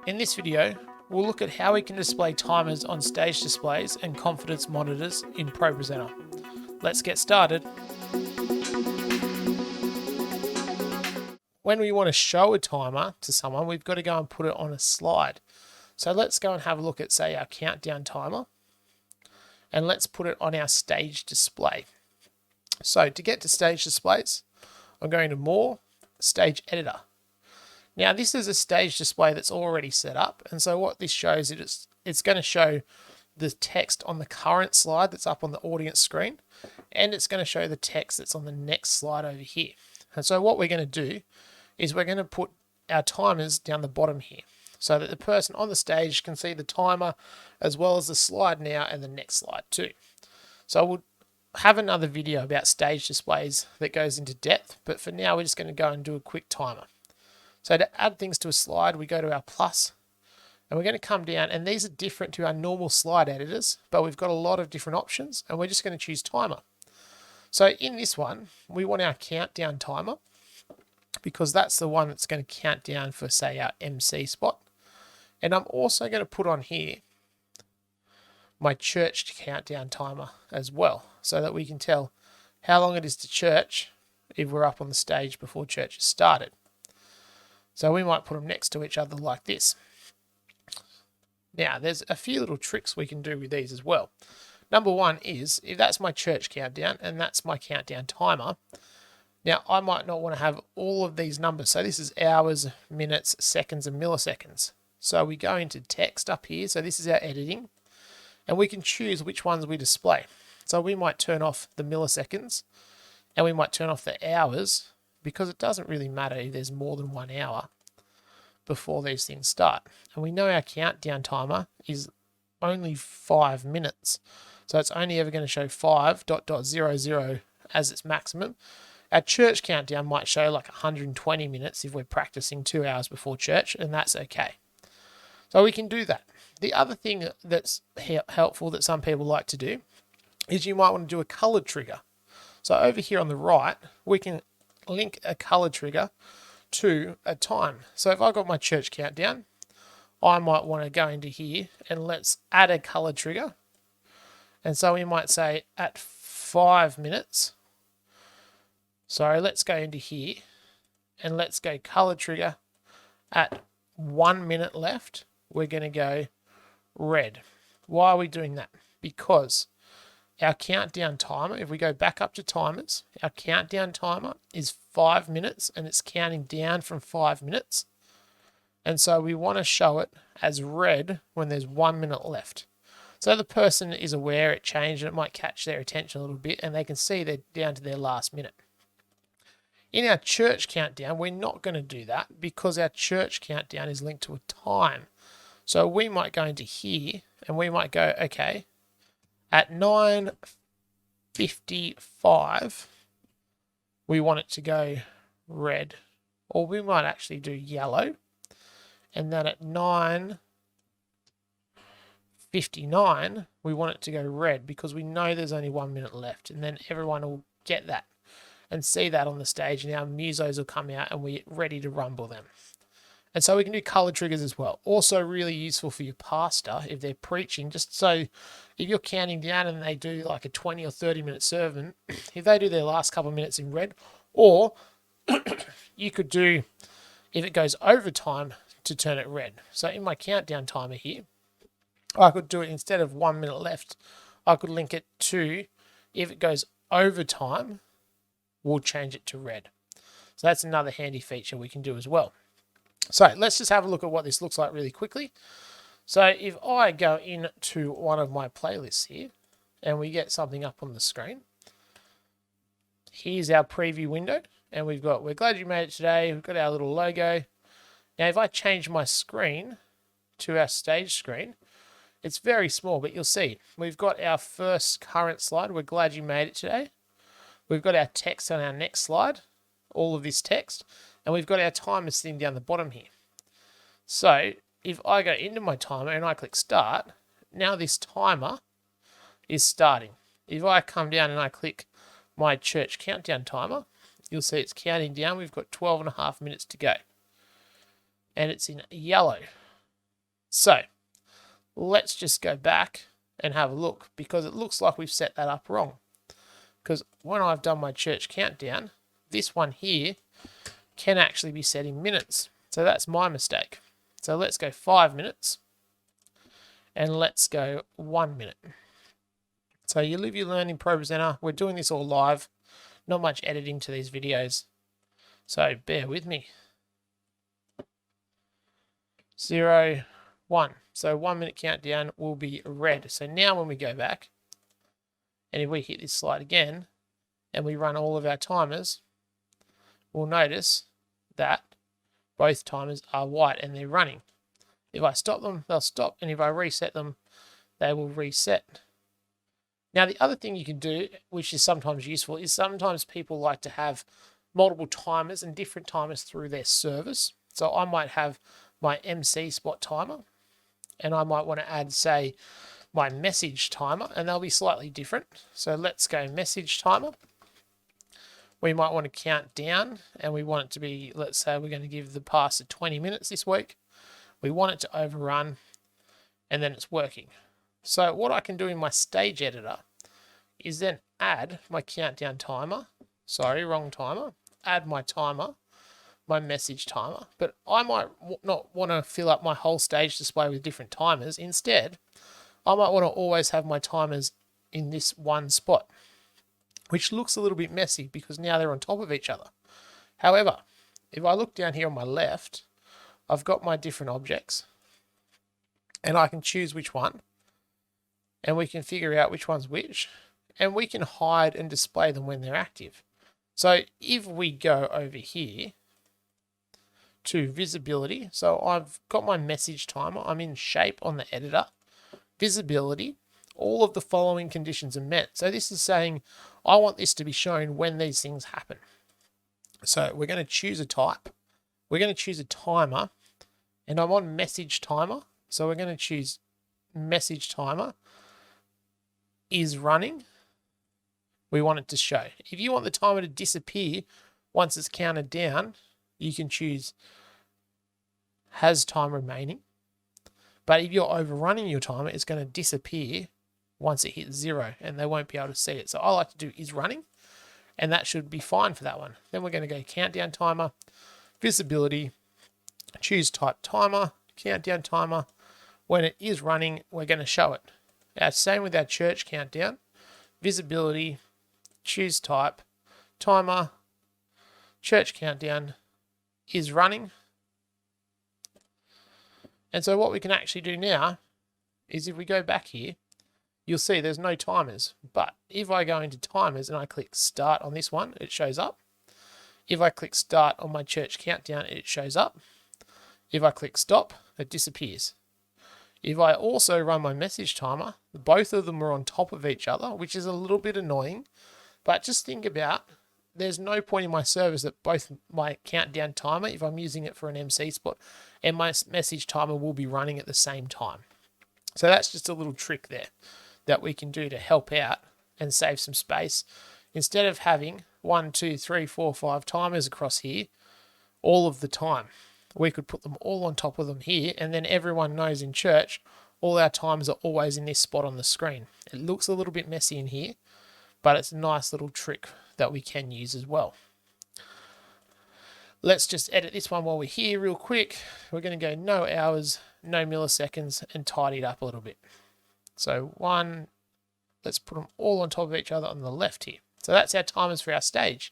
In this video, we'll look at how we can display timers on stage displays and confidence monitors in Propresenter. Let's get started. When we want to show a timer to someone, we've got to go and put it on a slide. So let's go and have a look at, say, our countdown timer, and let's put it on our stage display. So to get to stage displays, I'm going to More, Stage Editor. Now this is a stage display that's already set up, and so what this shows is it's going to show the text on the current slide that's up on the audience screen, and it's going to show the text that's on the next slide over here. And so what we're going to do is we're going to put our timers down the bottom here, so that the person on the stage can see the timer as well as the slide now and the next slide too. So we'll have another video about stage displays that goes into depth, but for now we're just going to go and do a quick timer. So to add things to a slide, we go to our plus, and we're going to come down, and these are different to our normal slide editors, but we've got a lot of different options, and we're just going to choose timer. So in this one, we want our countdown timer, because that's the one that's going to count down for, say, our MC spot. And I'm also going to put on here my church countdown timer as well, so that we can tell how long it is to church if we're up on the stage before church has started. So we might put them next to each other like this. Now, there's a few little tricks we can do with these as well. Number one is, if that's my church countdown and that's my countdown timer, now I might not want to have all of these numbers. So this is hours, minutes, seconds, and milliseconds. So we go into text up here. So this is our editing, and we can choose which ones we display. So we might turn off the milliseconds, and we might turn off the hours, because it doesn't really matter if there's more than 1 hour before these things start. And we know our countdown timer is only 5 minutes. So it's only ever going to show 5.00 as its maximum. Our church countdown might show like 120 minutes if we're practicing 2 hours before church, and that's okay. So we can do that. The other thing that's helpful that some people like to do is you might want to do a color trigger. So over here on the right, we can link a color trigger to a time. So if I've got my church countdown, I might want to go into here and let's add a color trigger. And so we might say at 5 minutes. So let's go into here and let's go color trigger at 1 minute left. We're going to go red. Why are we doing that? Because our countdown timer, if we go back up to timers, our countdown timer is 5 minutes, and it's counting down from 5 minutes. And so we want to show it as red when there's 1 minute left. So the person is aware it changed, and it might catch their attention a little bit, and they can see they're down to their last minute. In our church countdown, we're not going to do that because our church countdown is linked to a time. So we might go into here, and we might go, okay, at 9:55, we want it to go red, or we might actually do yellow. And then at 9:59, we want it to go red because we know there's only 1 minute left. And then everyone will get that and see that on the stage, and our musos will come out and we're ready to rumble them. And so we can do color triggers as well. Also really useful for your pastor if they're preaching, just so if you're counting down and they do like a 20 or 30 minute sermon, if they do their last couple of minutes in red, or you could do, if it goes over time, to turn it red. So in my countdown timer here, I could do it instead of 1 minute left, I could link it to, if it goes over time, we'll change it to red. So that's another handy feature we can do as well. So let's just have a look at what this looks like really quickly. So if I go into one of my playlists here and we get something up on the screen, here's our preview window, and we've got, we're glad you made it today. We've got our little logo. Now, if I change my screen to our stage screen, it's very small, but you'll see we've got our first current slide. We're glad you made it today. We've got our text on our next slide, all of this text, and we've got our timer sitting down the bottom here. So if I go into my timer and I click start, now this timer is starting. If I come down and I click my church countdown timer, you'll see it's counting down. We've got 12.5 minutes to go. And it's in yellow. So let's just go back and have a look, because it looks like we've set that up wrong. Because when I've done my church countdown, this one here can actually be set in minutes. So that's my mistake. So let's go 5 minutes and let's go 1 minute. So you live, you learn in Propresenter. We're doing this all live. Not much editing to these videos. So bear with me. 0, 1. So 1 minute countdown will be red. So now when we go back, and if we hit this slide again, and we run all of our timers, we'll notice that both timers are white and they're running. If I stop them, they'll stop, and if I reset them, they will reset. Now, the other thing you can do, which is sometimes useful, is sometimes people like to have multiple timers and different timers through their service. So I might have my MC spot timer, and I might want to add, say, my message timer, and they'll be slightly different. So let's go message timer. We might want to count down, and we want it to be, let's say we're going to give the pastor 20 minutes this week. We want it to overrun, and then it's working. So what I can do in my stage editor is then add my countdown timer. Sorry, wrong timer. Add my timer, my message timer. But I might not want to fill up my whole stage display with different timers. Instead, I might want to always have my timers in this one spot, which looks a little bit messy because now they're on top of each other. However, if I look down here on my left, I've got my different objects, and I can choose which one, and we can figure out which one's which, and we can hide and display them when they're active. So if we go over here to visibility, so I've got my message timer, I'm in shape on the editor, visibility, all of the following conditions are met. So this is saying I want this to be shown when these things happen. So we're going to choose a type, we're going to choose a timer, and I'm on message timer. So we're going to choose message timer is running. We want it to show. If you want the timer to disappear once it's counted down, you can choose has time remaining. But if you're overrunning your timer, it's going to disappear once it hits 0, and they won't be able to see it. So I like to do is running, and that should be fine for that one. Then we're going to go countdown timer, visibility, choose type timer, countdown timer. When it is running, we're going to show it. Now, same with our church countdown, visibility, choose type, timer, church countdown is running. And so what we can actually do now is if we go back here, you'll see there's no timers. But if I go into timers and I click start on this one, it shows up. If I click start on my church countdown, it shows up. If I click stop, it disappears. If I also run my message timer, both of them are on top of each other, which is a little bit annoying. But just think about, there's no point in my service that both my countdown timer, if I'm using it for an MC spot, and my message timer will be running at the same time. So that's just a little trick there that we can do to help out and save some space. Instead of having 1, 2, 3, 4, 5 timers across here all of the time, we could put them all on top of them here, and then everyone knows in church all our timers are always in this spot on the screen. It looks a little bit messy in here, but it's a nice little trick that we can use as well. Let's just edit this one while we're here real quick. We're going to go no hours, no milliseconds, and tidy it up a little bit. So 1, let's put them all on top of each other on the left here. So that's our timers for our stage.